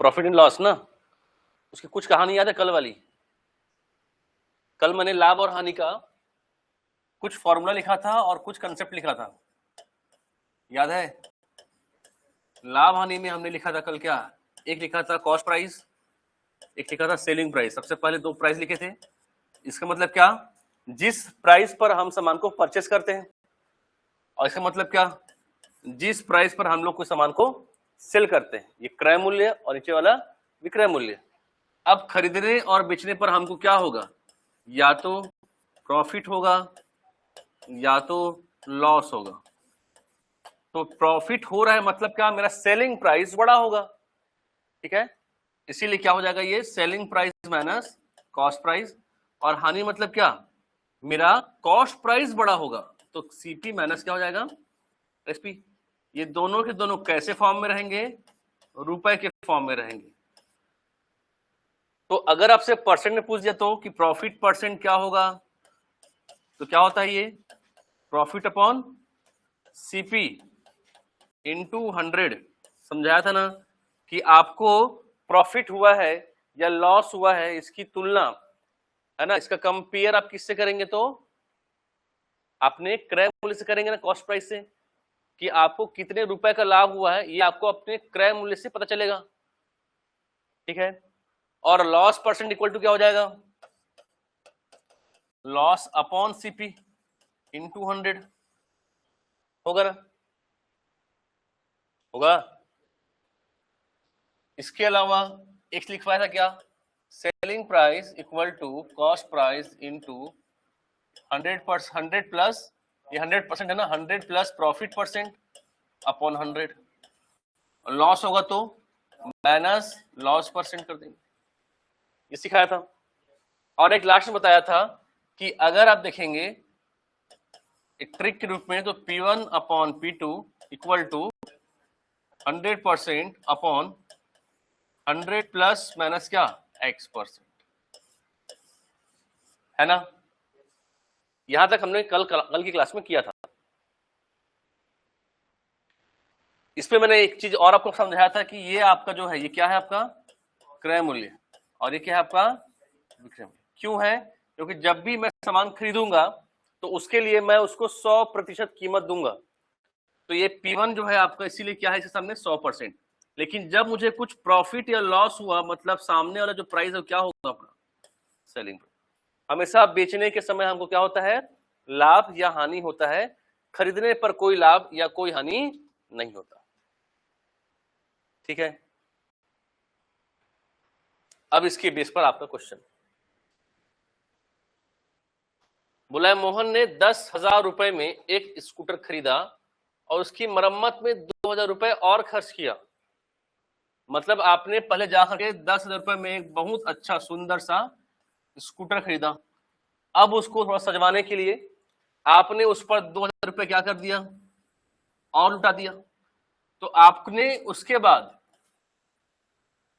Profit and loss ना, उसकी कुछ कहानी याद है कल वाली? कल मैंने लाभ और हानि का कुछ फॉर्मूला लिखा था और कुछ कंसेप्ट लिखा था, याद है? लाभ हानि में हमने लिखा था कल क्या, एक लिखा था कॉस्ट प्राइस, एक लिखा था सेलिंग प्राइस। सबसे पहले 2 प्राइस लिखे थे। इसका मतलब क्या, जिस प्राइस पर हम सामान को परचेस करते हैं, और इसका मतलब क्या, जिस प्राइस पर हम लोग कोई सामान को सेल करते हैं। ये क्रय मूल्य और नीचे वाला विक्रय मूल्य। अब खरीदने और बेचने पर हमको क्या होगा, या तो प्रॉफिट होगा या तो लॉस होगा। तो प्रॉफिट हो रहा है मतलब क्या, मेरा सेलिंग प्राइस बड़ा होगा, ठीक है, इसीलिए क्या हो जाएगा ये selling price minus cost price. और हानि मतलब क्या, मेरा कॉस्ट प्राइस बड़ा होगा, तो सीपी माइनस क्या हो जाएगा, एसपी। ये दोनों के दोनों कैसे फॉर्म में रहेंगे, रुपए के फॉर्म में रहेंगे। तो अगर आपसे परसेंट में पूछ दिया तो कि प्रॉफिट परसेंट क्या होगा, तो क्या होता है ये प्रॉफिट अपॉन सीपी इंटू 100। समझाया था ना कि आपको प्रॉफिट हुआ है या लॉस हुआ है, इसकी तुलना है ना, इसका कंपेयर आप किससे करेंगे, तो अपने क्रय मूल्य से करेंगे ना, कॉस्ट प्राइस से, कि आपको कितने रुपए का लाभ हुआ है ये आपको अपने क्रय मूल्य से पता चलेगा, ठीक है। और लॉस परसेंट इक्वल टू क्या हो जाएगा, लॉस अपॉन सीपी इंटू 100 होगा ना, होगा। इसके अलावा एक लिखवाया था क्या, selling price equal to cost price into 100 plus, ये 100% है ना, 100 plus profit percent upon 100। Loss होगा तो माइनस लॉस परसेंट कर देंगे, ये सिखाया था। और एक लास्ट में बताया था कि अगर आप देखेंगे एक ट्रिक के रूप में, तो P1 upon P2 equal to 100% upon 100 plus minus क्या X%, है ना। यहां तक हमने कल की क्लास में किया था। इसमें मैंने एक चीज और आपको समझाया था कि ये आपका जो है, ये क्या है आपका क्रय मूल्य, और ये क्या है आपका विक्रय मूल्य। क्यों है, क्योंकि जब भी मैं सामान खरीदूंगा तो उसके लिए मैं उसको 100% कीमत दूंगा। तो ये P1 जो है आपका इसीलिए क्या है, इसके सामने 100%। लेकिन जब मुझे कुछ प्रॉफिट या लॉस हुआ, मतलब सामने वाला जो प्राइस है क्या होगा अपना सेलिंग प्राइस। हमेशा बेचने के समय हमको क्या होता है, लाभ या हानि होता है, खरीदने पर कोई लाभ या कोई हानि नहीं होता, ठीक है। अब इसके बेस पर आपका क्वेश्चन बोला है, मोहन ने 10,000 रुपए में एक स्कूटर खरीदा और उसकी मरम्मत में 2,000 रुपए और खर्च किया। मतलब आपने पहले जाकर के 10,000 रुपए में एक बहुत अच्छा सुंदर सा स्कूटर खरीदा, अब उसको थोड़ा सजवाने के लिए आपने उस पर 2,000 रुपए क्या कर दिया, और लुटा दिया। तो आपने उसके बाद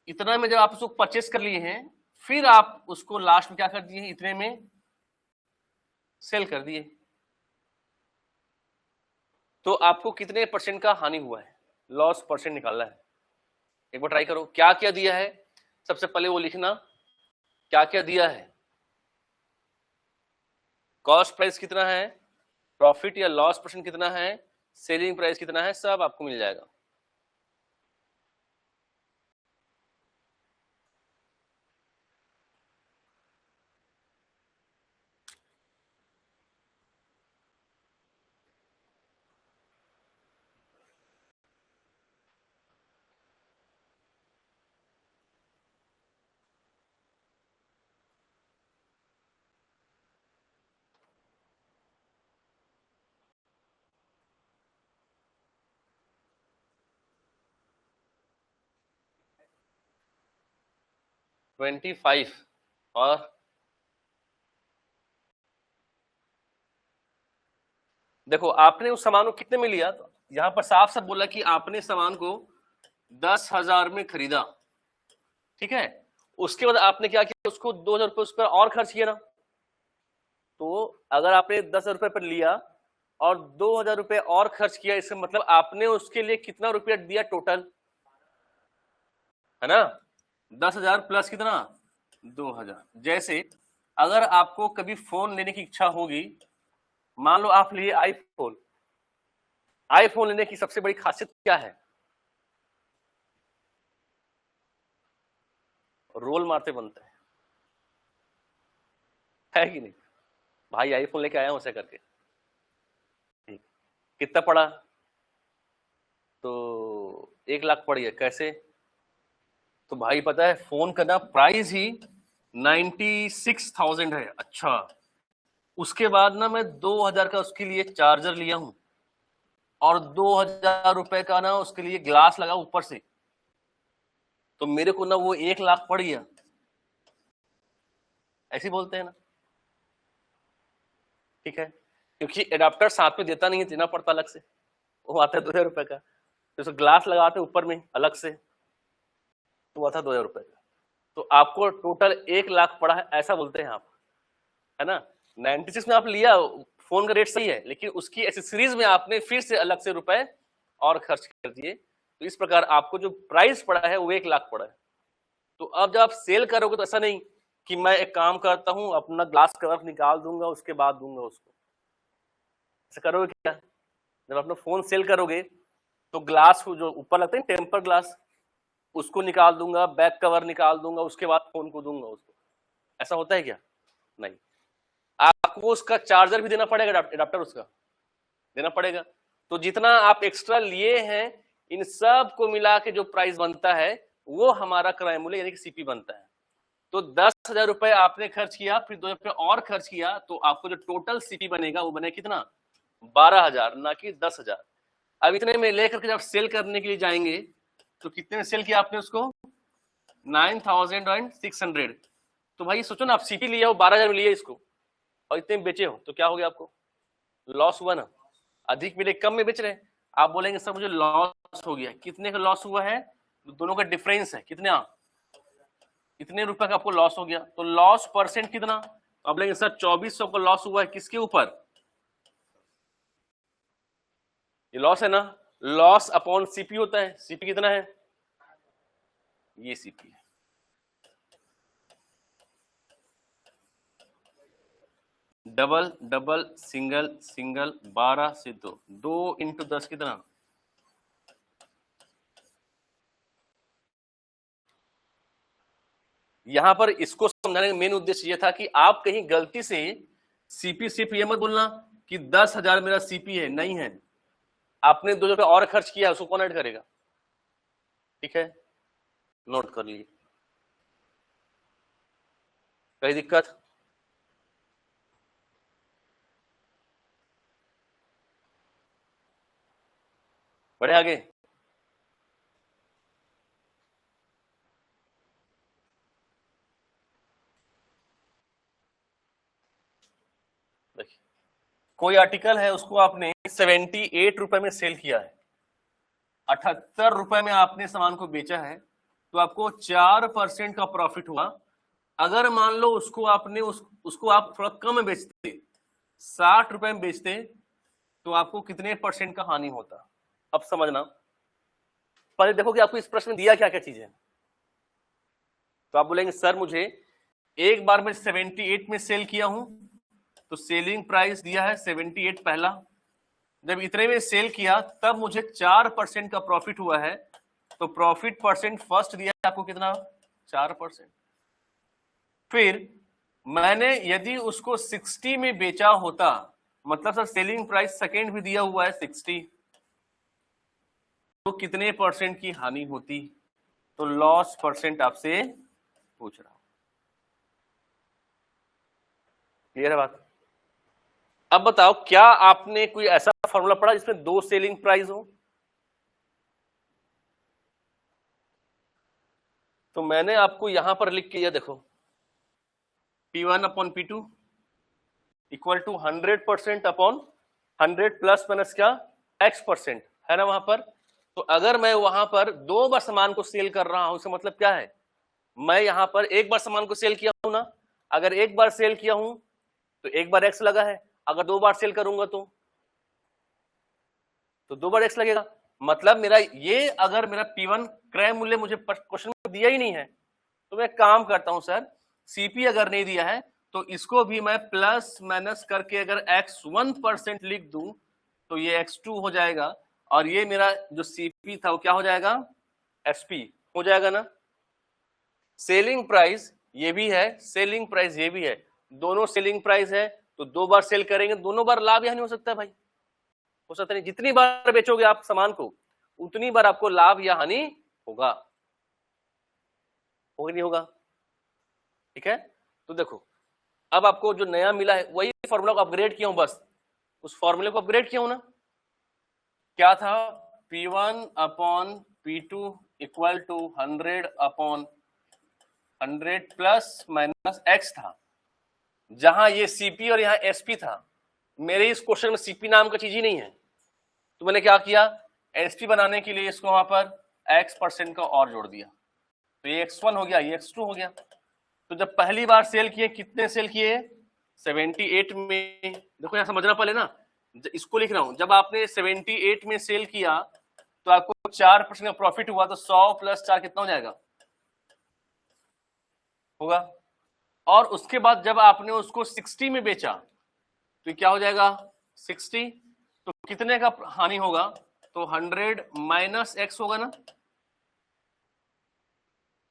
इतना में जब आप उसको परचेस कर लिए हैं, फिर आप उसको लास्ट में क्या कर दिए, इतने में सेल कर दिए, तो आपको कितने परसेंट का हानि हुआ है, लॉस परसेंट निकालना है। एक बार ट्राई करो, क्या क्या दिया है, सबसे पहले वो लिखना क्या क्या दिया है, कॉस्ट प्राइस कितना है, प्रॉफिट या लॉस परसेंट कितना है, सेलिंग प्राइस कितना है, सब आपको मिल जाएगा। ट्वेंटी 25 और देखो आपने उस सामान को कितने में लिया, तो यहां पर साफ साफ बोला कि आपने सामान को 10,000 में खरीदा, ठीक है। उसके बाद आपने क्या किया, उसको 2,000 रुपए उस पर और खर्च किया ना। तो अगर आपने 10,000 रुपए पर लिया और 2,000 रुपए और खर्च किया, इसका मतलब आपने उसके लिए कितना रुपया दिया टोटल, है ना, 10,000 प्लस कितना 2,000। जैसे अगर आपको कभी फोन लेने की इच्छा होगी, मान लो आप लिए आईफोन, आईफोन लेने की सबसे बड़ी खासियत क्या है? रोल मारते बनता है कि नहीं? भाई आईफोन लेके आया हूं ऐसे करके, ठीक, कितना पड़ा? तो 1 लाख पड़ी है। कैसे? तो भाई पता है फोन का ना प्राइस ही 96,000 है। अच्छा, उसके बाद ना मैं 2,000 का उसके लिए चार्जर लिया हूं और 2,000 रुपए का ना उसके लिए ग्लास लगा ऊपर से, तो मेरे को ना वो 1 लाख पड़ गया। ऐसे बोलते हैं ना, ठीक है, क्योंकि एडाप्टर साथ में देता नहीं है, देना पड़ता अलग से, वो आता है 2,000 रुपए का, तो ग्लास लगाते ऊपर में अलग से, तो वो आता 2,000 रुपए का। तो आपको टोटल 1 लाख पड़ा है, ऐसा बोलते हैं आप, है ना। 96 में आप लिया, फोन का रेट सही है, लेकिन उसकी एसेसरीज में आपने फिर से अलग से रुपए और खर्च कर दिए, तो इस प्रकार आपको जो प्राइस पड़ा है वो 1 लाख पड़ा है। तो अब जब आप सेल करोगे तो ऐसा नहीं कि मैं एक काम करता हूं अपना ग्लास कवर निकाल दूंगा उसके बाद दूंगा उसको, ऐसा करोगे क्या? जब अपना फोन सेल करोगे तो ग्लास को जो ऊपर लगते हैं टेम्पर ग्लास, उसको निकाल दूंगा, बैक कवर निकाल दूंगा, उसके बाद फोन को दूंगा उसको, ऐसा होता है क्या? नहीं, आपको उसका चार्जर भी देना पड़ेगा, एडाप्टर उसका देना पड़ेगा। तो जितना आप एक्स्ट्रा लिए हैं इन सब को मिला के जो प्राइस बनता है वो हमारा क्रय मूल्य यानी कि सीपी बनता है। तो 10,000 रुपए आपने खर्च किया, फिर 2,000 रुपए और खर्च किया, तो आपको जो टोटल सीपी बनेगा वो बने कितना 12,000, ना कि 10,000। अब इतने में लेकर के जब सेल करने के लिए जाएंगे तो कितने में सेल किया आपने उसको 9,600। तो भाई सोचो ना, आप सीपी लिया हो 12,000 में लिया इसको और इतने में बेचे हो तो क्या हो गया? आपको लॉस हुआ ना। अधिक मिले कम में बेच रहे, आप बोलेंगे सर मुझे लॉस हो गया। कितने का लॉस हुआ है? दोनों का डिफरेंस है कितना, इतने रुपए का आपको लॉस हो गया। तो लॉस परसेंट कितना? आप बोलेंगे सर 2,400 का लॉस हुआ है, किसके ऊपर? ये लॉस है ना, लॉस अपॉन सीपी होता है। सीपी कितना है? ये सीपी है। डबल डबल सिंगल सिंगल 12 से 2 इंटू 10 कितना? यहां पर इसको समझाने का मेन उद्देश्य यह था कि आप कहीं गलती से सीपी सिर्फ ये मत बोलना कि 10,000 मेरा सीपी है, नहीं है। आपने 2 रुपए और खर्च किया, उसको कौन ऐड करेगा? ठीक है, नोट कर लीजिए। कोई दिक्कत? बढ़े आगे। देखिए, कोई आर्टिकल है उसको आपने 78 रुपए में सेल किया है, 78 रुपए में आपने सामान को बेचा है, तो आपको 4% का प्रॉफिट हुआ। अगर मान लो उसको आपने उसको आप थोड़ा कम में बेचते, 60 रुपए में बेचते, तो आपको कितने % का हानि होता? अब समझना, पहले देखो कि आपको इस प्रश्न में दिया क्या क्या चीज है। तो आप बोलेंगे सर मुझे एक बार में 78 में सेल किया हूं, तो सेलिंग प्राइस दिया है 78 पहला, जब इतने में सेल किया तब मुझे 4% का प्रॉफिट हुआ है, तो प्रॉफिट परसेंट फर्स्ट दिया है आपको कितना 4%। फिर मैंने यदि उसको 60 में बेचा होता, मतलब सर सेलिंग प्राइस सेकेंड भी दिया हुआ है 60, तो कितने % की हानि होती? तो लॉस परसेंट आपसे पूछ रहा हूं। क्लियर है बात? अब बताओ क्या आपने कोई ऐसा फॉर्मूला पढ़ा जिसमें 2 सेलिंग प्राइस हो? तो मैंने आपको यहां पर लिख के यह देखो, P1 upon P2 equal to 100% upon 100 plus minus क्या X% है ना वहां पर। तो अगर मैं वहां पर 2 बार सामान को सेल कर रहा हूं, इसका मतलब क्या है? मैं यहां पर एक बार सामान को सेल किया हूं ना, अगर एक बार सेल किया हूं तो एक बार X लगा है, अगर 2 बार सेल करूंगा तो 2 बार X लगेगा। मतलब मेरा ये, अगर मेरा P1 क्रय मूल्य मुझे क्वेश्चन में दिया ही नहीं है। तो मैं काम करता हूं सर, सीपी अगर नहीं दिया है तो इसको भी मैं प्लस माइनस करके अगर x1% लिख दूं तो ये x2 हो जाएगा, और ये मेरा जो सीपी था वो क्या हो जाएगा, एसपी हो जाएगा ना। सेलिंग प्राइस ये भी है, सेलिंग प्राइस ये भी है, दोनों सेलिंग प्राइस है, तो 2 बार सेल करेंगे, दोनों बार लाभ या नहीं हो सकता है भाई, हो सकता नहीं। जितनी बार बेचोगे आप सामान को उतनी बार आपको लाभ या हानि होगा, होगा नहीं होगा, ठीक है। तो देखो अब आपको जो नया मिला है वही फॉर्मूला को अपग्रेड किया हूं, बस उस फॉर्मूले को अपग्रेड किया हूं ना। क्या था, P1 upon P2 equal to 100 upon 100 plus minus x था, जहां ये CP और यहां SP था। मेरे इस क्वेश्चन में CP नाम का चीज ही नहीं है, तो मैंने क्या किया, SP बनाने के लिए इसको वहां पर x% का और जोड़ दिया, तो ये x1 हो गया, ये x2 हो गया। तो जब पहली बार सेल किए, कितने सेल किए, 78 में। देखो यहां समझना पहले ना, इसको लिख रहा हूं, जब आपने 78 में सेल किया तो आपको 4% का प्रॉफिट हुआ, तो 100 प्लस 4 कितना हो जाएगा, होगा। और उसके बाद जब आपने उसको 60 में बेचा तो क्या हो जाएगा, 60, तो कितने का हानि होगा, तो 100 माइनस x होगा ना।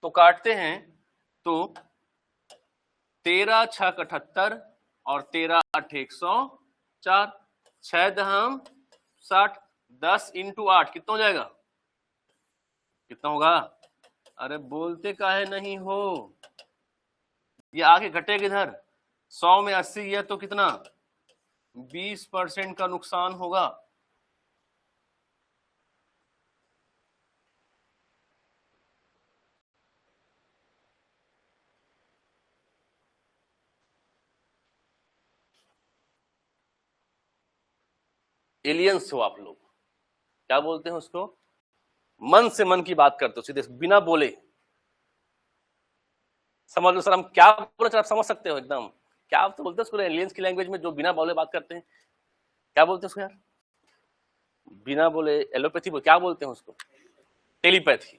तो काटते हैं, तो 13 6 78 और 13 8 104, 6 दहम 60, 10 इंटू 8 कितना हो जाएगा, कितना होगा, अरे बोलते काहे नहीं हो, ये आगे घटेगा इधर, 100 में 80 है तो कितना, 20% का नुकसान होगा। एलियंस हो आप लोग, क्या बोलते हैं उसको, मन से मन की बात करते हो, सीधे बिना बोले। समझ लो सर हम क्या बोले, आप समझ सकते हो एकदम, क्या आप तो बोलते हैं उसको एलियंस की लैंग्वेज में, जो बिना बोले बात करते हैं, क्या बोलते हैं उसको यार, बिना बोले एलोपैथी बोले, क्या बोलते हैं उसको, telepathy,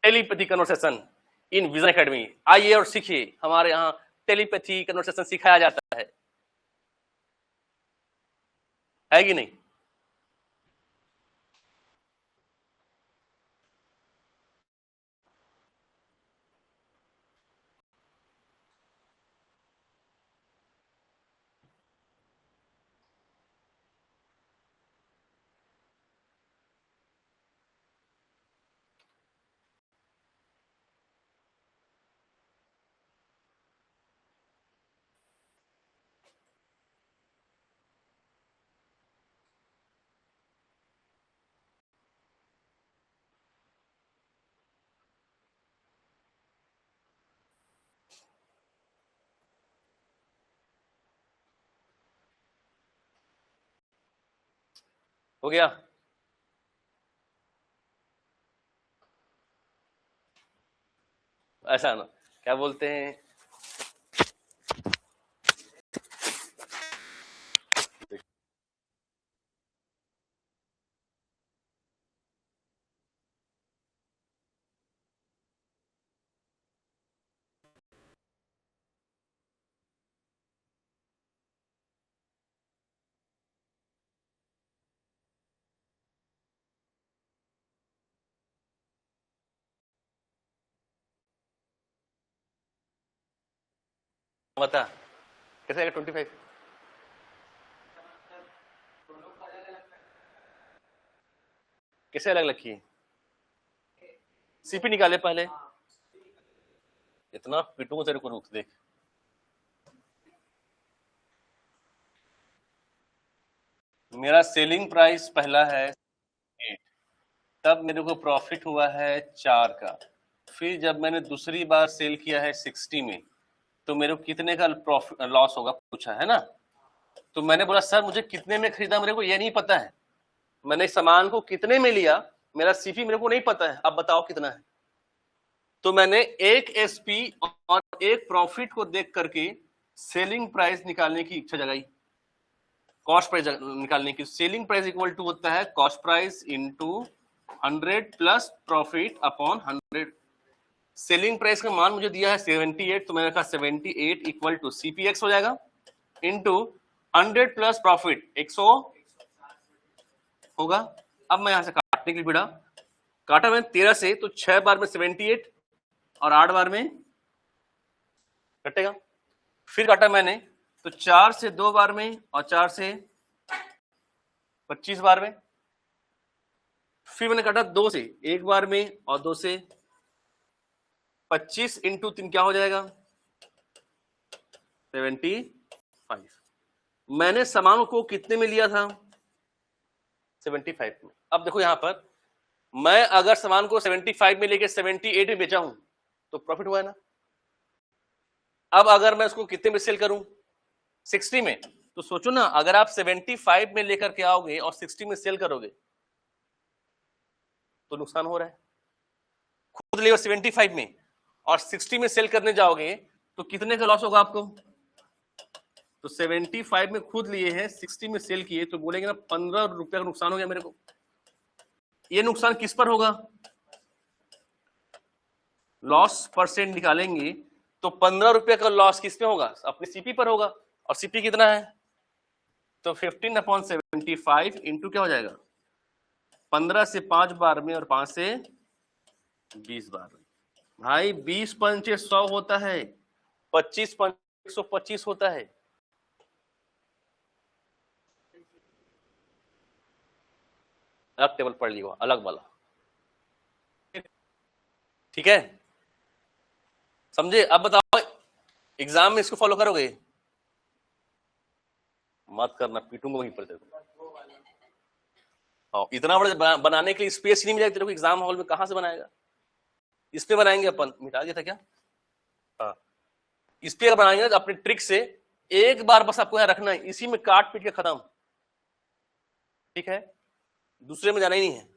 telepathy conversation in vision academy. आइए और सीखिए, हमारे यहाँ टेलीपैथी कन्वर्सेशन सिखाया जाता है कि नहीं। हो गया, ऐसा ना, क्या बोलते हैं, बता कैसे आएगा 25, कैसे अलग लगी, सीपी निकाले पहले, इतना पिटूंगा तेरे को, रुक देख, मेरा सेलिंग प्राइस पहला है 8, तब मेरे को प्रॉफिट हुआ है 4 का, फिर जब मैंने दूसरी बार सेल किया है 60 में, तो मेरे को कितने का प्रॉफिट लॉस होगा पूछा है ना। तो मैंने बोला सर मुझे कितने में खरीदा मेरे को ये नहीं पता है, मैंने सामान को कितने में लिया, मेरा सीपी मेरे को नहीं पता है, अब बताओ कितना है। तो मैंने एक एसपी और एक प्रॉफिट को देख करके सेलिंग प्राइस निकालने की इच्छा जगाई, कॉस्ट प्राइस निकालने की। सेलिंग प्राइस इक्वल टू होता है cost price into 100 plus profit upon 100। Selling price का मान मुझे दिया है 78, तो मैंने रखा 78 इक्वल टू CPX हो जाएगा इनटू 100 प्लस प्रॉफिट 100 होगा। अब मैं यहां से काटने के लिए भिड़ा, काटा मैंने 13 से, तो 6 बार में 78 और 8 बार में कटेगा। फिर काटा मैंने तो 4 से 2 बार में और 4 से 25 बार में। फिर मैंने काटा 2 से 1 बार में और 2 से 25 इंटू 3 क्या हो जाएगा 75। मैंने सामान को कितने में लिया था 75 में। अब देखो यहां पर मैं अगर सामान को 75 में लेके 78 में बेचा हूं तो प्रॉफिट हुआ है ना। अब अगर मैं उसको कितने में सेल करूं 60 में, तो सोचो ना, अगर आप 75 में लेकर के आओगे और 60 में सेल करोगे तो नुकसान हो रहा है। खुद ले 75 में और 60 में सेल करने जाओगे तो कितने का लॉस होगा आपको। तो 75 में खुद लिए हैं, 60 में सेल किए, तो बोलेंगे ना 15 रुपए का नुकसान हो गया मेरे को। ये नुकसान किस पर होगा, लॉस परसेंट निकालेंगे तो 15 रुपए का लॉस किस पे होगा, अपने सीपी पर होगा। और सीपी कितना है, तो 15/75 इंटू क्या हो जाएगा 15 से 5 बार में और 5 से 20 बार में। भाई 20 पंचे 100 होता है, 25 पंचे 125 होता है। अलग टेबल पढ़ लियो, अलग वाला, ठीक है, समझे। अब बताओ एग्जाम में इसको फॉलो करोगे, मत करना, पीटूंगा वहीं पर देखो। हाँ, इतना बड़ा बनाने के लिए स्पेस ही नहीं मिलेगा तेरे को एग्जाम हॉल में, कहां से बनाएगा। इस पे बनाएंगे अपन, मिटा दिया था क्या, हाँ इस पे बनाएंगे अपने ट्रिक से। एक बार बस आपको यहां रखना है, इसी में काट पीट के खत्म, ठीक है, दूसरे में जाना ही नहीं है।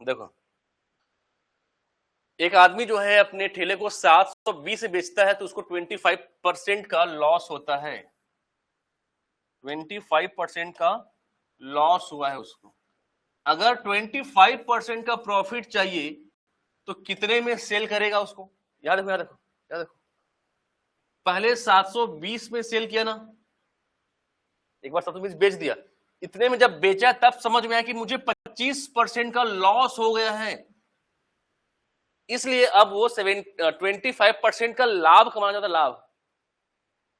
देखो एक आदमी जो है अपने ठेले को 720 से बेचता है तो उसको 25% का लॉस होता है, 25% का लॉस हुआ है उसको। अगर 25% का प्रॉफिट चाहिए तो कितने में सेल करेगा उसको, याद रखो याद रखो याद रखो। पहले 720 में सेल किया ना, एक बार 720 बेच दिया, इतने में जब बेचा तब समझ में आया कि मुझे 25% का लॉस हो गया है, इसलिए अब वो 25% का लाभ कमाना चाहता, लाभ।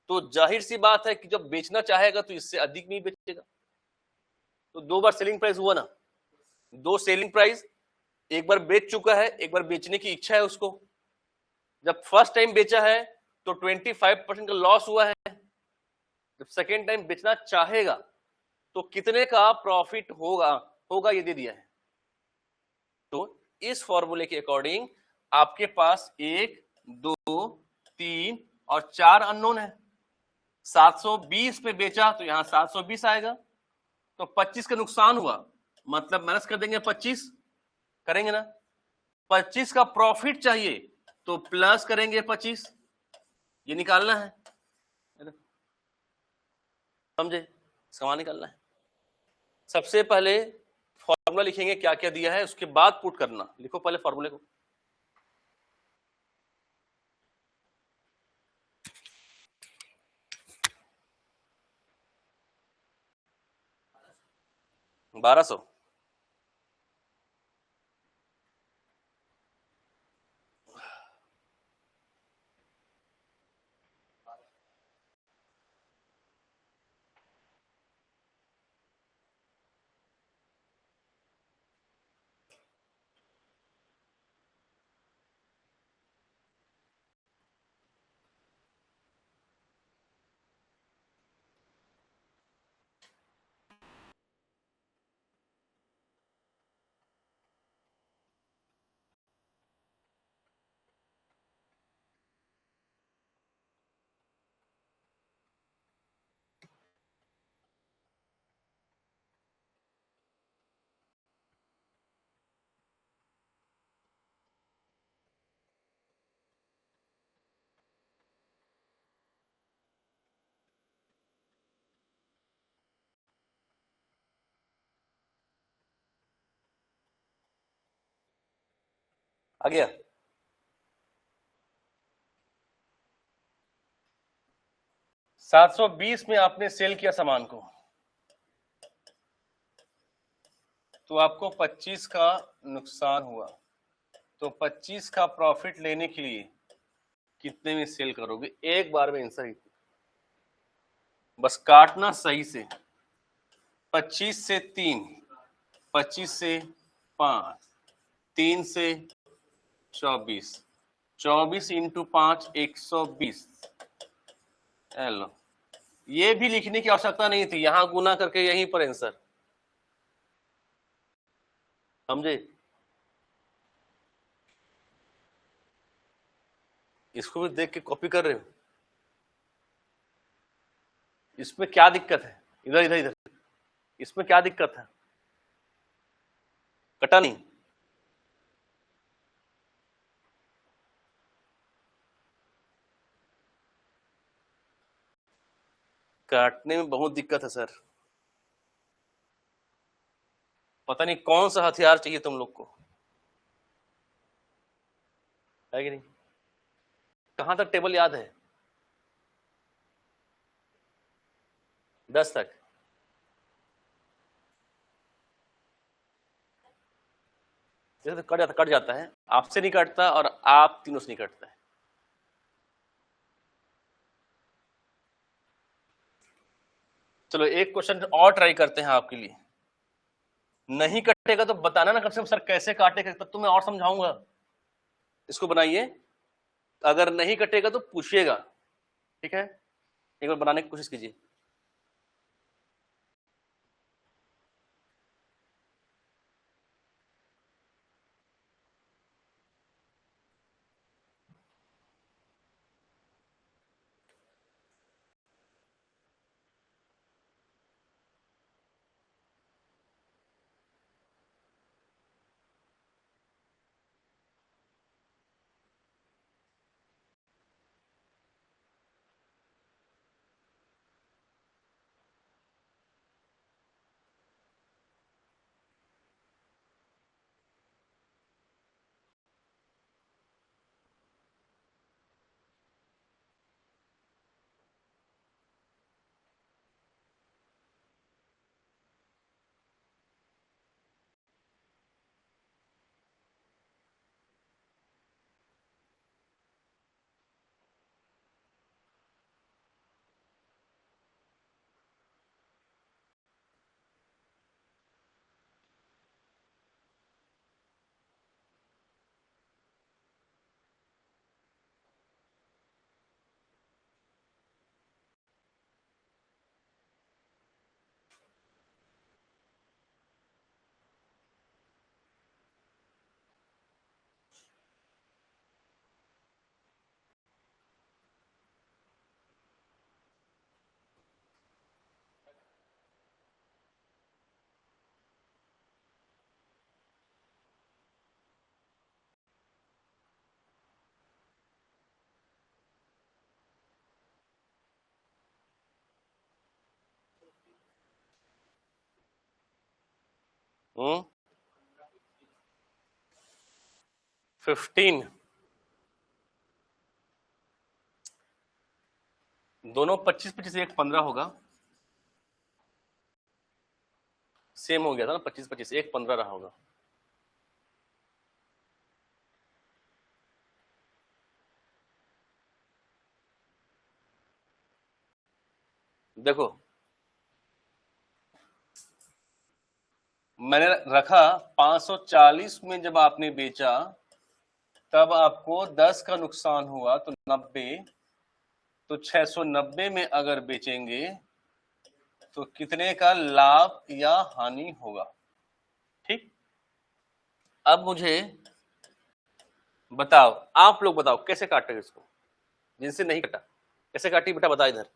तो जाहिर सी बात है कि जब बेचना चाहेगा तो इससे अधिक नहीं बेचेगा। तो 2 बार सेलिंग प्राइस हुआ ना, 2 सेलिंग प्राइस, एक बार बेच चुका है, एक बार बेचने की इच्छा है उसको। जब फर्स्ट टाइम बेचा है तो 25% का लॉस हुआ है, जब सेकेंड टाइम बेचना चाहेगा तो कितने का प्रॉफिट होगा होगा ये दे दिया है। तो इस फॉर्मूले के अकॉर्डिंग आपके पास 1 2 3 और 4 अननोन है। 720 पे बेचा तो यहां 720 आएगा, तो 25 का नुकसान हुआ, मतलब माइनस कर देंगे 25, करेंगे ना। 25 का प्रॉफिट चाहिए तो प्लस करेंगे 25, ये निकालना है, समझे, समान निकालना है। सबसे पहले फॉर्मूला लिखेंगे क्या क्या दिया है, उसके बाद पुट करना। लिखो पहले फॉर्मूले को, बारह सौ। आ गया? $720 में आपने सेल किया सामान को, तो आपको 25 का नुकसान हुआ, तो 25 का प्रॉफिट लेने के लिए कितने में सेल करोगे? एक बार में आंसर, बस काटना सही से। 25 से 3, 25 से 5, 3 से 24, 24 इंटू 5 120। लो, ये भी लिखने की आवश्यकता नहीं थी, यहां गुना करके यहीं पर आंसर, समझे? इसको भी देख के कॉपी कर रहे हो, इसमें क्या दिक्कत है? इधर इधर इधर, इसमें क्या दिक्कत है? कटा नहीं? काटने में बहुत दिक्कत है सर, पता नहीं कौन सा हथियार चाहिए तुम लोग को, है कि नहीं? कहां तक टेबल याद है? 10 तक? जैसे कट जाता है, आपसे नहीं कटता और आप तीनों से नहीं कटता है। चलो एक क्वेश्चन और ट्राई करते हैं आपके लिए। नहीं कटेगा तो बताना ना कम से कम, सर कैसे काटेगा, तब तो मैं और समझाऊंगा। इसको बनाइए, अगर नहीं कटेगा तो पूछिएगा, ठीक है? एक बार बनाने की कोशिश कीजिए। हम्म, 15, दोनों 25-25, एक 15 होगा, सेम हो गया था ना, 25-25, एक 15 रहा होगा। देखो मैंने रखा 540 में, जब आपने बेचा तब आपको 10 का नुकसान हुआ, तो 90, तो 690 में अगर बेचेंगे तो कितने का लाभ या हानि होगा? ठीक, अब मुझे बताओ, आप लोग बताओ कैसे काटेंगे इसको, जिनसे नहीं कटा कैसे काटी बेटा, बता। इधर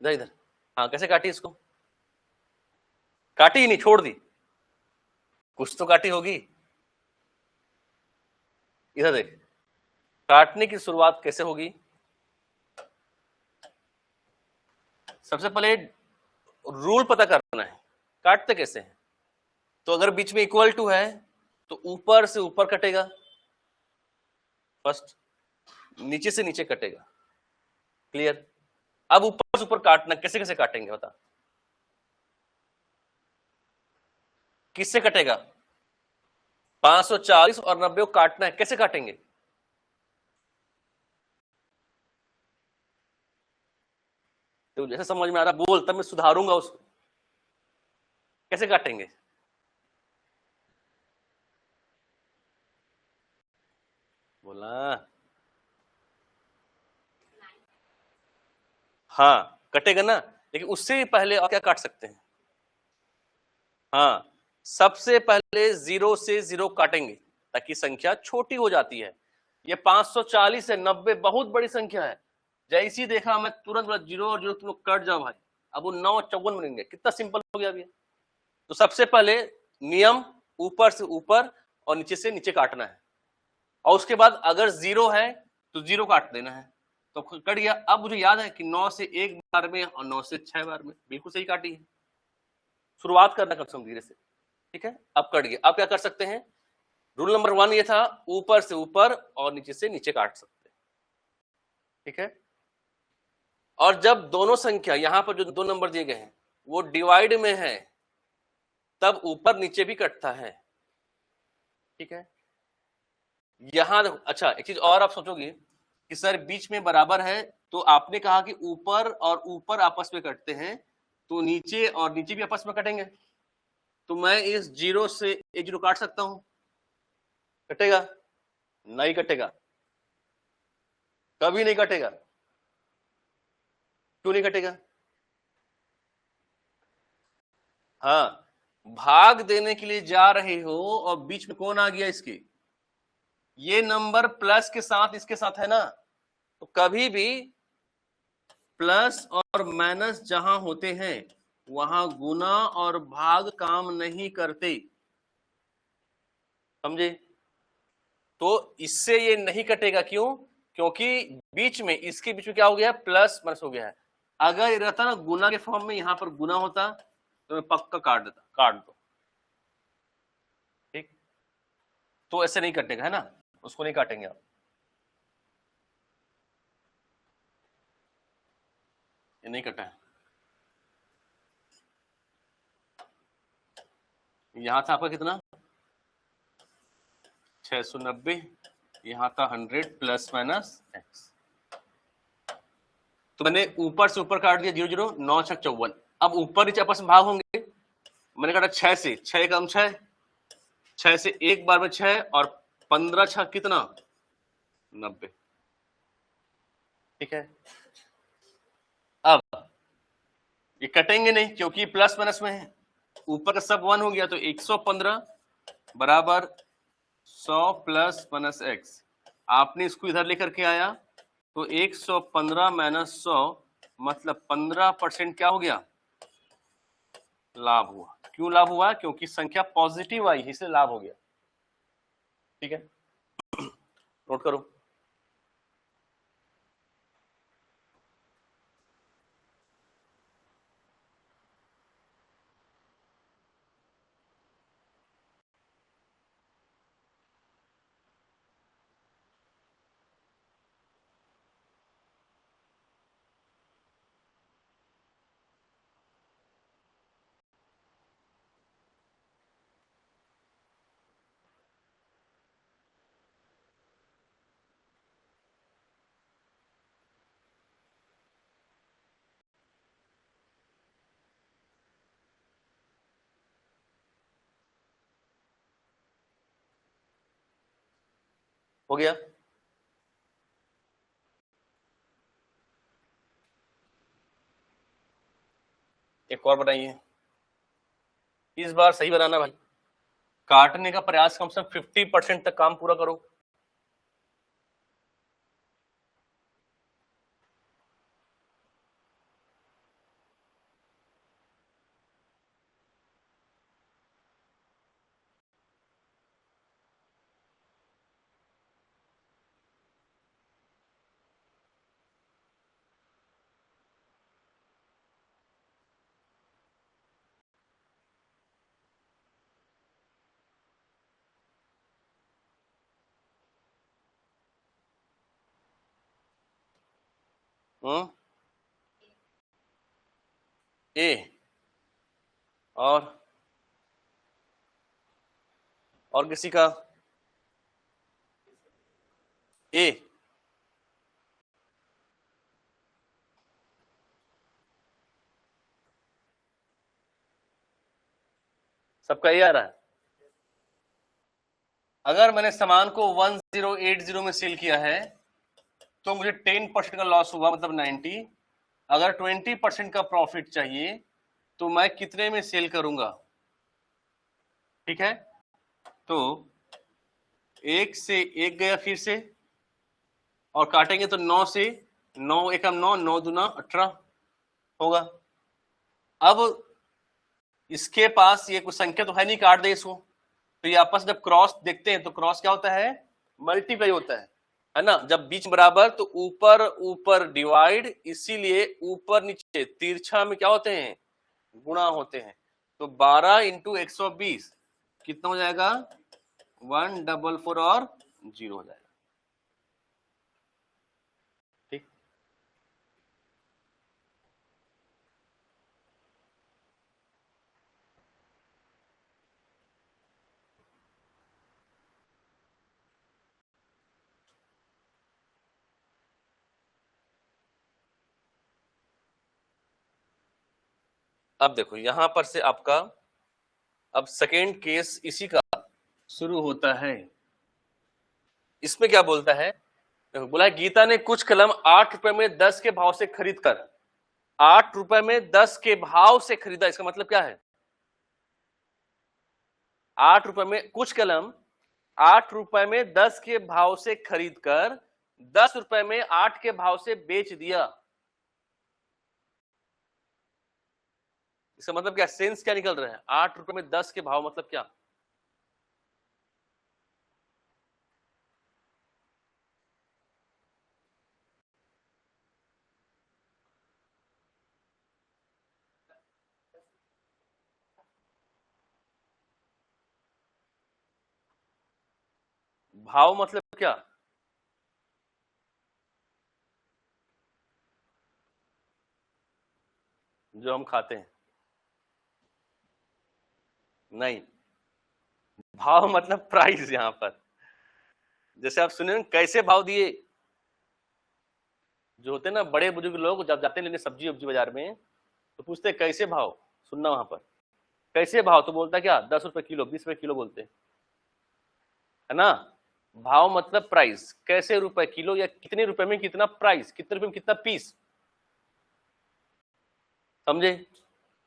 इधर इधर, हाँ कैसे काटी इसको? काटी ही नहीं, छोड़ दी, कुछ तो काटी होगी। इधर देख, काटने की शुरुआत कैसे होगी? सबसे पहले रूल पता करना है, काटते कैसे हैं। तो अगर बीच में इक्वल टू है तो ऊपर से ऊपर कटेगा, फर्स्ट नीचे से नीचे कटेगा, क्लियर। अब ऊपर से ऊपर काटना, कैसे कैसे काटेंगे बता, किससे कटेगा? 540 और 90 को काटना है, कैसे काटेंगे? तो जैसे समझ में आ रहा बोल, तब मैं सुधारूंगा उसको। कैसे काटेंगे? बोला हाँ कटेगा ना, लेकिन उससे भी पहले और क्या काट सकते हैं? हाँ, सबसे पहले 0 से 0 काटेंगे ताकि संख्या छोटी हो जाती है। ये 540 है, 90 बहुत बड़ी संख्या है। जैसे ही देखा मैं तुरंत बोला 0 और 0 तुम लोग कट जाओ भाई, अब वो 954 बनेंगे। कितना सिंपल हो गया अभी। तो सबसे पहले नियम ऊपर से ऊपर और नीचे से नीचे काटना है, और उसके बाद अगर 0 है तो 0 काट देना है, तो कट गया। अब मुझे याद है कि 9 से 1 बार में और 9 से 6 बार में, बिल्कुल सही काटी है। शुरुआत करना कम से कम धीरे से, ठीक है। अब कट गया। अब क्या कर सकते हैं? रूल नंबर 1 ये था, ऊपर से ऊपर और नीचे से नीचे काट सकते हैं, ठीक है। और जब दोनों संख्या यहां पर जो 2 नंबर दिए गए हैं वो डिवाइड में है, तब ऊपर नीचे भी कटता है, ठीक है। यहां अच्छा एक चीज और आप सोचोगे कि सर बीच में बराबर है, तो आपने कहा कि ऊपर और ऊपर आपस में कटते हैं, तो नीचे और नीचे भी आपस में कटेंगे। तो मैं इस 0 से एक 0 काट सकता हूं, कटेगा? नहीं कटेगा, कभी नहीं कटेगा। क्यों नहीं कटेगा? हाँ, भाग देने के लिए जा रहे हो और बीच में कौन आ गया इसके? ये नंबर प्लस के साथ इसके साथ है ना, तो कभी भी प्लस और माइनस जहां होते हैं वहां गुना और भाग काम नहीं करते, समझे? तो इससे ये नहीं कटेगा, क्यों? क्योंकि बीच में, इसके बीच में क्या हो गया? प्लस माइनस हो गया है। अगर ये रहता ना गुना के फॉर्म में, यहां पर गुना होता तो मैं पक्का काट देता, काट दो, ठीक। तो ऐसे नहीं कटेगा, है ना, उसको नहीं काटेंगे आप। ये नहीं कटा है। यहां था आपका कितना? 690, यहां था 100 प्लस माइनस एक्स। तो मैंने ऊपर से ऊपर काट दिया 0 0, 9 6 54। अब ऊपर नीचे आपस में भाग होंगे, मैंने काटा 6 से, 6 कम 6, 6 से एक बार में 6 और 15 6 कितना? 90, ठीक है। अब ये कटेंगे नहीं क्योंकि प्लस माइनस में है, ऊपर का सब 1 हो गया, तो 115 बराबर 100 प्लस माइनस एक्स। आपने इसको इधर लेकर के आया तो 115 माइनस 100 मतलब 15% क्या हो गया? लाभ हुआ। क्यों लाभ हुआ? क्योंकि संख्या पॉजिटिव आई, इसलिए लाभ हो गया, ठीक है। नोट करो। हो गया। एक और बनाइए, इस बार सही बनाना भाई। काटने का प्रयास कम से कम 50% तक काम पूरा करो। ए और किसी का ए, सबका ए आ रहा है। अगर मैंने सामान को 1080 में सेल किया है तो मुझे 10% का लॉस हुआ, मतलब 90। अगर 20% का प्रॉफिट चाहिए तो मैं कितने में सेल करूंगा? ठीक है, तो 1 से 1 गया फिर से, और काटेंगे तो 9 से 9 एकम 9, 9 दूना 18 होगा। अब इसके पास ये कुछ संख्या तो है नहीं, काट दे इसको। तो ये आपस जब क्रॉस देखते हैं तो क्रॉस क्या होता है? मल्टीप्लाई होता है ना। जब बीच बराबर तो ऊपर ऊपर डिवाइड, इसीलिए ऊपर नीचे तिरछा में क्या होते हैं? गुणा होते हैं। तो 12 इंटू 120 कितना हो जाएगा? 144 और 0 हो जाएगा। ठीक, अब देखो यहां पर से आपका अब सेकेंड केस इसी का शुरू होता है। इसमें क्या बोलता है? देखो, बोला गीता ने कुछ कलम 8 रुपए में 10 के भाव से खरीद कर, 8 रुपए में 10 के भाव से खरीदा। इसका मतलब क्या है? 8 रुपए में कुछ कलम 8 रुपए में 10 के भाव से खरीद कर 10 रुपए में 8 के भाव से बेच दिया। इसका मतलब क्या? सेंस क्या निकल रहा है? 8 रुपए में 10 के भाव मतलब क्या? भाव मतलब क्या? जो हम खाते हैं? नहीं, भाव मतलब प्राइस। यहां पर जैसे आप सुने कैसे भाव दिए, जो होते हैं ना बड़े बुजुर्ग लोग, जब जाते हैं लेने सब्जी वब्जी बाजार में तो पूछते हैं कैसे भाव। सुनना वहां पर कैसे भाव, तो बोलता क्या? 10 रुपए किलो, 20 रुपए किलो बोलते हैं, है ना। भाव मतलब प्राइस। कैसे रुपए किलो, या कितने रुपए में कितना प्राइस, कितने रुपए में कितना पीस, समझे?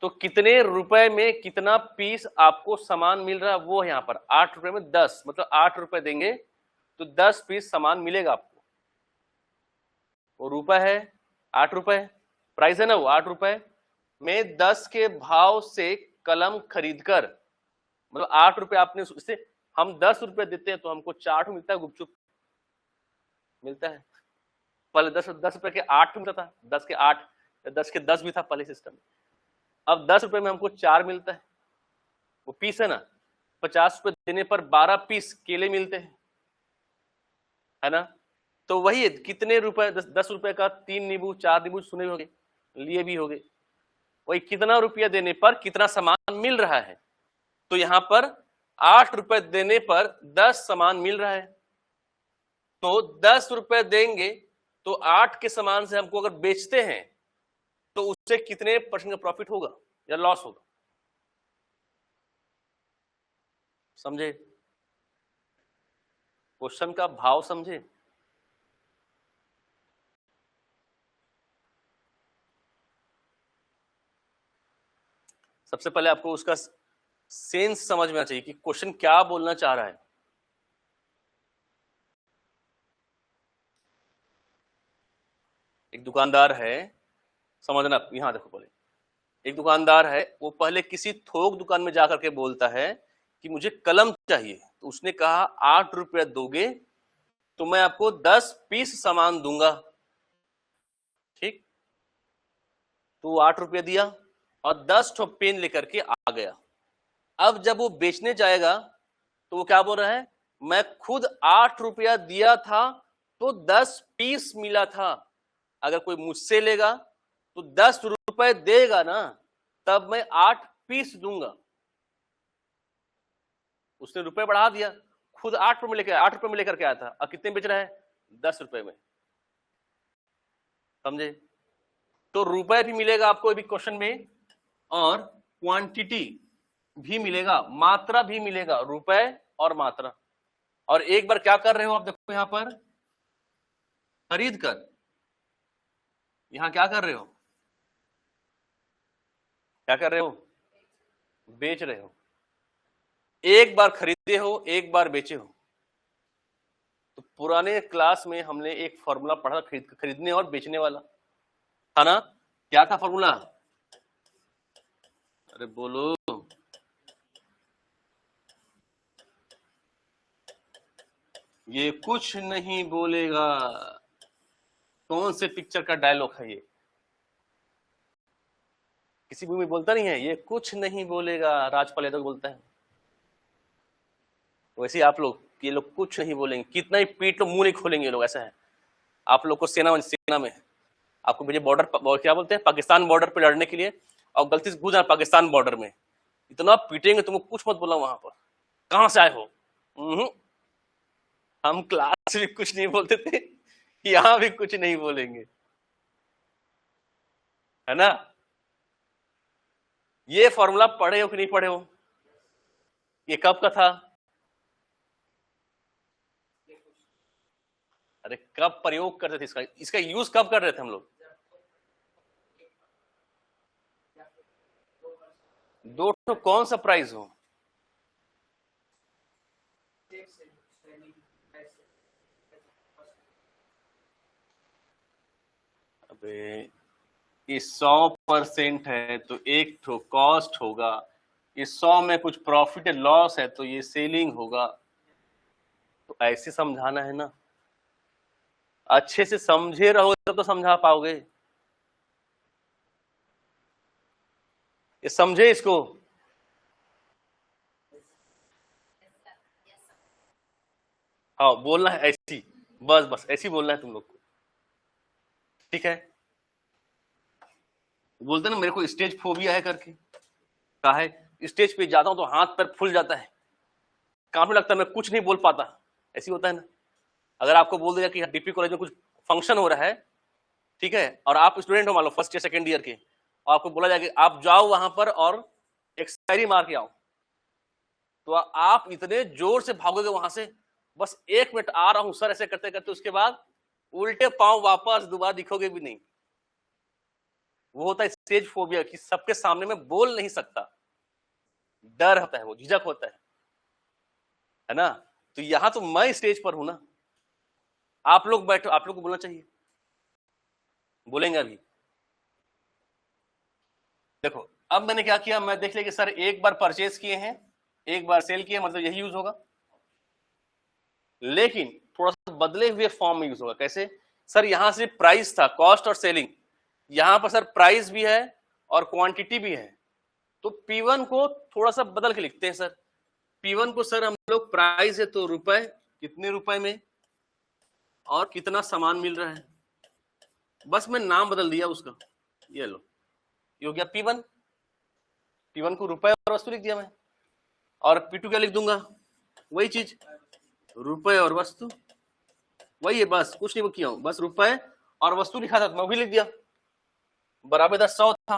तो कितने रुपए में कितना पीस आपको सामान मिल रहा है वो है यहाँ पर। 8 रुपए में 10, मतलब 8 रुपए देंगे तो 10 पीस सामान मिलेगा आपको। वो रुपए है, 8 रुपए प्राइस है ना, वो 8 रुपए में 10 के भाव से कलम खरीद कर, मतलब 8 रुपए आपने, इससे हम 10 रुपए देते हैं तो हमको चाट मिलता है, गुपचुप मिलता है। पहले 10 रुपए के 8 मिलता था, 10 के 8, 10 के 10 भी था पहले सिस्टम। अब 10 रुपए में हमको 4 मिलता है, वो पीस है ना। 50 रुपए देने पर 12 पीस केले मिलते हैं, है ना। तो वही है, कितने रुपए, 10 रुपए का 3 नींबू 4 नींबू सुने होंगे, लिए भी होंगे। वही कितना रुपया देने पर कितना सामान मिल रहा है। तो यहां पर 8 रुपए देने पर 10 सामान मिल रहा है। तो 10 रुपए देंगे तो 8 के सामान से हमको अगर बेचते हैं तो उससे कितने % का प्रॉफिट होगा या लॉस होगा? समझे? क्वेश्चन का भाव समझे? सबसे पहले आपको उसका सेंस समझ में आना चाहिए कि क्वेश्चन क्या बोलना चाह रहा है। एक दुकानदार है, समझना यहां देखो, पहले एक दुकानदार है, वो पहले किसी थोक दुकान में जाकर के बोलता है कि मुझे कलम चाहिए। तो उसने कहा 8 रुपया दोगे तो मैं आपको 10 पीस सामान दूंगा। ठीक, तो 8 रुपया दिया और 10 ठो पेन लेकर के आ गया। अब जब वो बेचने जाएगा तो वो क्या बोल रहा है? मैं खुद 8 रुपया दिया था तो 10 पीस मिला था। अगर कोई मुझसे लेगा तो 10 रुपए देगा ना, तब मैं 8 पीस दूंगा। उसने रुपए बढ़ा दिया, खुद 8 रुपए में लेकर 8 रुपए में लेकर के आया था, अब कितने बेच रहा है? 10 रुपए में। समझे? तो रुपए भी मिलेगा आपको अभी क्वेश्चन में, और क्वांटिटी भी मिलेगा, मात्रा भी मिलेगा, रुपए और मात्रा। और एक बार क्या कर रहे हो आप, देखो यहां पर खरीद कर, यहां क्या कर रहे हो? क्या कर रहे हो? बेच रहे हो। एक बार खरीदे हो, एक बार बेचे हो। तो पुराने क्लास में हमने एक फॉर्मूला पढ़ा, खरीदने और बेचने वाला, था ना? क्या था फॉर्मूला? अरे बोलो। ये कुछ नहीं बोलेगा। कौन से पिक्चर का डायलॉग है ये? किसी मूवी में बोलता नहीं है, ये कुछ नहीं बोलेगा, राजपाल यादव बोलता है। वैसे आप लोग, ये लोग कुछ नहीं बोलेंगे, कितना ही पीट लो मुंह नहीं खोलेंगे ये लोग, ऐसा है। आप लोग को सेना में आपको भेजे बॉर्डर, क्या बोलते हैं, पाकिस्तान बॉर्डर पे लड़ने के लिए, और गलती से घुस जाए पाकिस्तान बॉर्डर में, इतना पीटेंगे तुमको कुछ मत बोला वहां पर, कहां से आए हो? हम क्लास में कुछ नहीं बोलते थे, यहां भी कुछ नहीं बोलेंगे, है ना? ये फॉर्मूला पढ़े हो कि नहीं पढ़े हो? ये कब का था? अरे कब प्रयोग करते थे इसका? इसका यूज कब कर रहे थे हम लोग? दो तो कौन सा प्राइस हो? अबे ये 100% है तो एक तो कॉस्ट होगा, ये 100 में कुछ प्रॉफिट या लॉस है तो ये सेलिंग होगा। तो ऐसे समझाना है ना, अच्छे से समझे रहो तब तो समझा पाओगे। ये समझे इसको? हाँ बोलना है ऐसी, बस बस ऐसी बोलना है तुम लोग को, ठीक है? बोलते ना मेरे को स्टेज फोबिया है करके, कहा है स्टेज पे जाता हूं तो हाथ पैर फूल जाता है, काफी लगता है मैं कुछ नहीं बोल पाता, ऐसी होता है ना। अगर आपको बोल दिया कि डीपी कॉलेज में कुछ फंक्शन हो रहा है, ठीक है, और आप स्टूडेंट हो मान लो फर्स्ट ईयर सेकंड ईयर के, और आपको बोला जाए कि आप जाओ वहां पर और एक शायरी मार के आओ, तो आप इतने जोर से भागोगे वहां से, बस 1 मिनट आ रहा हूं सर ऐसे करते करते, उसके बाद उल्टे पांव वापस दोबारा दिखोगे भी नहीं। वो होता है स्टेज फोबिया, कि सबके सामने में बोल नहीं सकता, डर होता है, वो झिझक होता है ना? तो यहां तो मैं स्टेज पर हूं ना, आप लोग बैठो, आप लोग को बोलना चाहिए, बोलेंगे अभी। देखो अब मैंने क्या किया, मैं देख लिया कि सर एक बार परचेज किए हैं, एक बार सेल किए, मतलब यही यूज होगा, लेकिन थोड़ा सा बदले हुए फॉर्म में यूज होगा। कैसे? सर यहां से प्राइस था, कॉस्ट और सेलिंग, यहां पर सर प्राइस भी है और क्वांटिटी भी है, तो P1 को थोड़ा सा बदल के लिखते हैं सर। P1 को सर हम लोग प्राइस है तो रुपए, कितने रुपए में और कितना सामान मिल रहा है, बस मैं नाम बदल दिया उसका, ये लो ये हो गया P1। P1 को रुपए और वस्तु लिख दिया मैं, और P2 क्या लिख दूंगा? वही चीज, रुपए और वस्तु, वही है, बस कुछ नहीं किया हूं, बस रुपए और वस्तु लिखा था तो मैं भी लिख दिया, बराबर इधर 100 था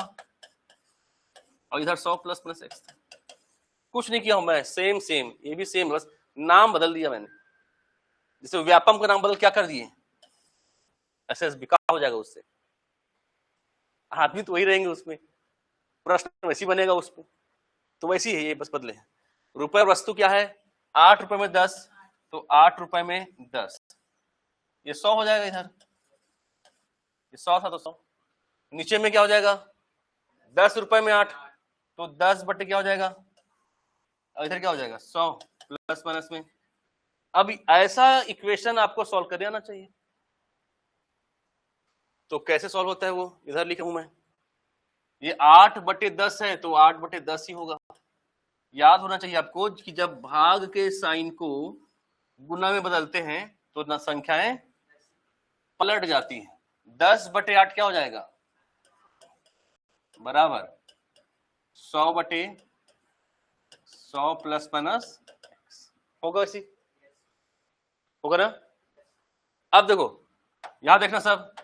और इधर 100 प्लस प्लस एक्स था, कुछ नहीं किया हूं मैं, सेम सेम, ये भी सेम, बस नाम बदल दिया मैंने। जैसे व्यापम का नाम बदल क्या कर दिए, एसएसबी का हो जाएगा, उससे आदमी तो वही रहेंगे, उसमें प्रश्न वैसी बनेगा उसमें, तो वैसी है ये, बस बदले हैं। रुपए वस्तु क्या है? 8 रुपए में 10, तो 8 रुपए में 10, ये 100 हो जाएगा इधर, ये 100 था तो 100, नीचे में क्या हो जाएगा? 10 रुपए में 8, तो 10 बटे क्या हो जाएगा, और इधर क्या हो जाएगा? 100 प्लस माइनस में। अब ऐसा इक्वेशन आपको सॉल्व कर आना चाहिए, तो कैसे सॉल्व होता है वो इधर लिखा हूं मैं, ये 8 बटे 10 है तो 8 बटे 10 ही होगा। याद होना चाहिए आपको कि जब भाग के साइन को गुना में बदलते हैं तो ना संख्याएं पलट जाती हैं, 10/8 क्या हो जाएगा? बराबर 100/100 प्लस माइनस होगा, इसी होगा ना। अब देखो यहां देखना सब,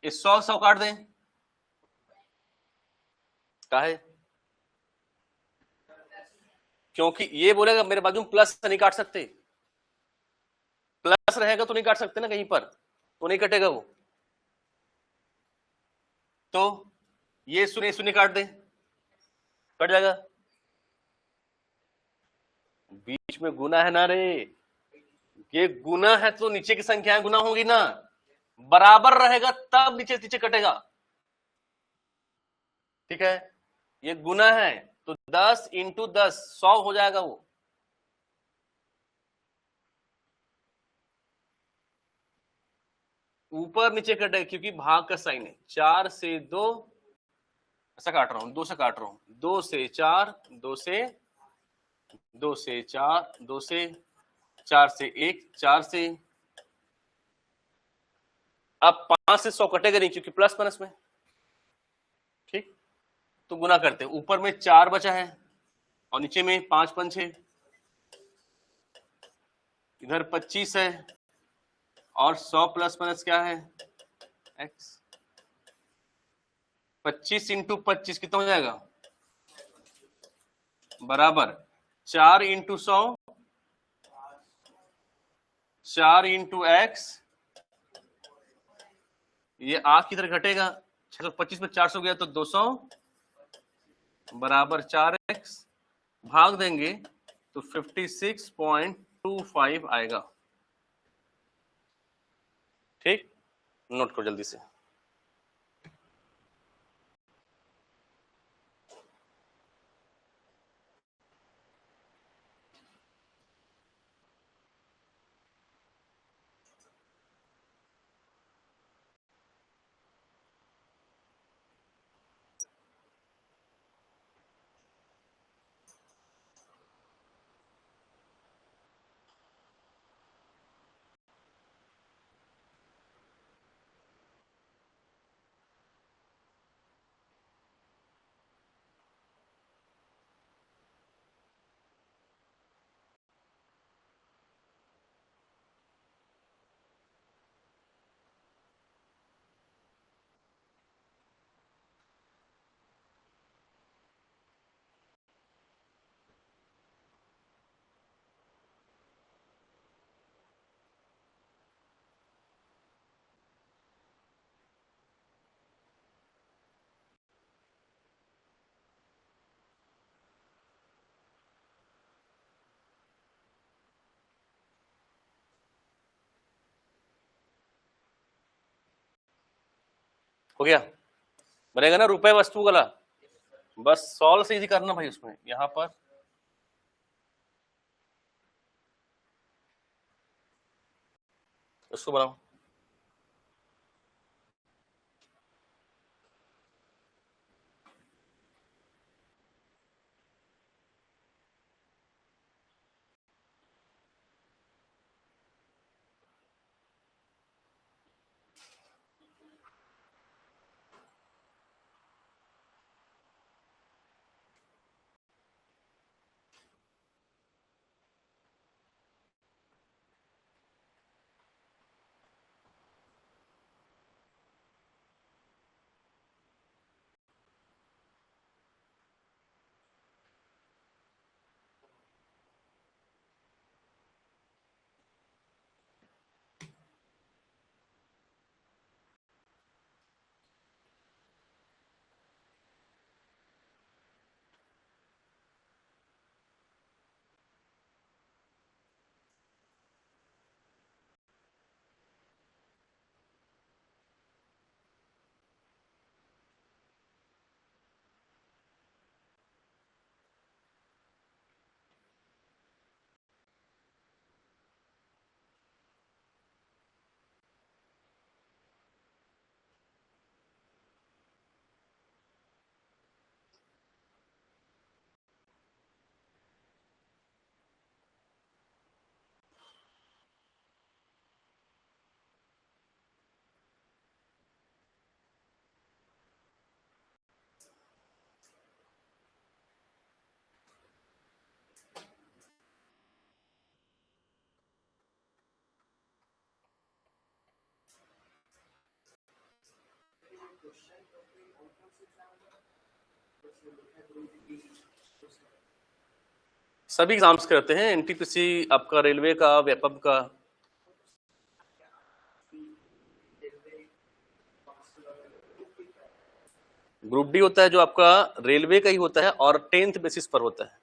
इस 100 काट दें, काहे? क्योंकि ये बोलेगा मेरे बाजू में प्लस नहीं काट सकते, प्लस रहेगा तो नहीं काट सकते ना, कहीं पर तो नहीं कटेगा वो, तो ये शून्य शून्य काट दे, कट जाएगा। बीच में गुना है ना रे, ये गुना है तो नीचे की संख्याएं गुना होंगी ना, बराबर रहेगा तब नीचे नीचे कटेगा, ठीक है। ये गुना है तो 10 × 10 100 हो जाएगा वो। ऊपर नीचे कटेगा क्योंकि भाग का साइन है। 4 से 2 ऐसा काट रहा हूं, 2 से काट रहा हूं, 2 से 4, 2 से 2 से 4, 2 से 4 से 1, 4 से, अब 5 से 100 कटेगा नहीं क्योंकि प्लस माइनस में, ठीक। तो गुना करते हैं, ऊपर में 4 बचा है और नीचे में 5 5 6, इधर 25 है और 100 प्लस माइनस क्या है x, 25 × 25 कितना हो जाएगा? बराबर 4 × 100, 4 × x, ये आठ की तरह घटेगा, 625 में 400 गया तो 200, बराबर 4x, भाग देंगे तो 56.25 आएगा, ठीक। नोट करो जल्दी से। हो गया, बनेगा ना रुपए वस्तु वाला, बस सॉल्व से इजी करना भाई, उसमें यहां पर उसको बनाओ। सभी एग्जाम्स करते हैं, एनटीपीसी, आपका रेलवे का, वेपअप का। ग्रुप डी होता है जो आपका रेलवे का ही होता है और 10th बेसिस पर होता है।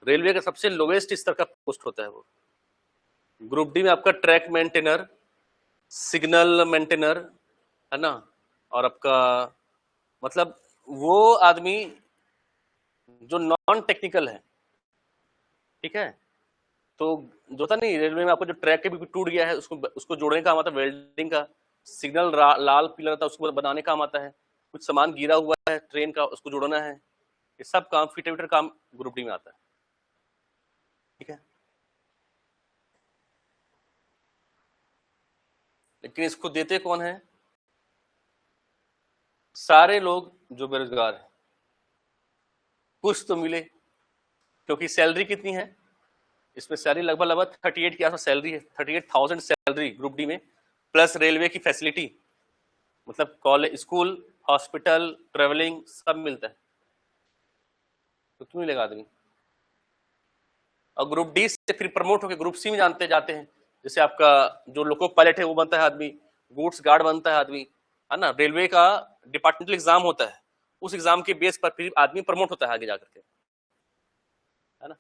रेलवे का सबसे लोवेस्ट स्तर का पोस्ट होता है वो। ग्रुप डी में आपका ट्रैक मेंटेनर, सिग्नल मेंटेनर, है ना, और आपका मतलब वो आदमी जो नॉन टेक्निकल है, ठीक है। तो जो था नहीं, रेलवे में आपको जो ट्रैक के भी टूट गया है उसको जोड़ने का काम आता है, वेल्डिंग का। सिग्नल लाल पीला रहता है उसको बनाने का काम आता है। कुछ सामान गिरा हुआ है ट्रेन का, उसको जोड़ना है। ये सब काम फिटर काम ग्रुप डी में आता है, ठीक है। लेकिन इसको देते कौन है? सारे लोग जो बेरोजगार हैं। कुछ तो मिले, क्योंकि सैलरी कितनी है इसमें? सैलरी लगभग 38 के आसपास सैलरी है, 38,000 सैलरी ग्रुप डी में, प्लस रेलवे की फैसिलिटी, मतलब कॉलेज, स्कूल, हॉस्पिटल, ट्रेवलिंग सब मिलता है। तो क्यों नहीं लगा आदमी? और ग्रुप डी से फिर प्रमोट होकर ग्रुप सी में जानते जाते हैं। जैसे आपका जो लोको पायलट है वो बनता है आदमी, गुड्स गार्ड बनता है आदमी, है ना। रेलवे का डिपार्टमेंटल एग्जाम होता है, उस एग्जाम के बेस पर फिर आदमी प्रमोट होता है आगे जाकर के, है ना।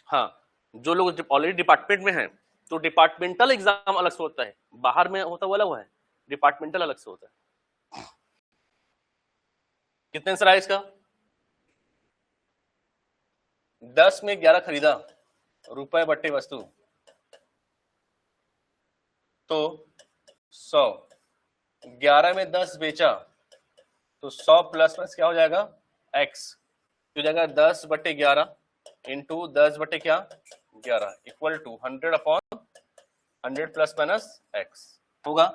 हाँ, जो लोग ऑलरेडी डिपार्टमेंट में हैं तो डिपार्टमेंटल एग्जाम अलग से होता है, बाहर में होता वो अलग है, डिपार्टमेंटल अलग से होता है। कितने आंसर आया इसका? 10 में 11 खरीदा, रुपए बट्टे वस्तु, तो 100। 11 में 10 बेचा तो 100 प्लस प्लस क्या हो जाएगा? x हो जाएगा 10 बट्टे 11 इंटू 10 बट्टे क्या 11 equal to 100 upon 100 plus minus x होगा।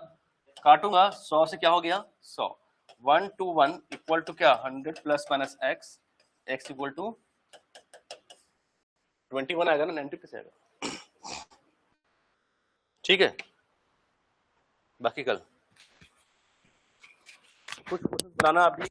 काटूंगा 100 से, क्या हो गया 100। 1 to 1 इक्वल टू क्या 100 plus minus x, x equal to 21 आएगा ना, 90 पे से आएगा, ठीक है। बाकी कल कुछ क्वेश्चन बनाना आप भी।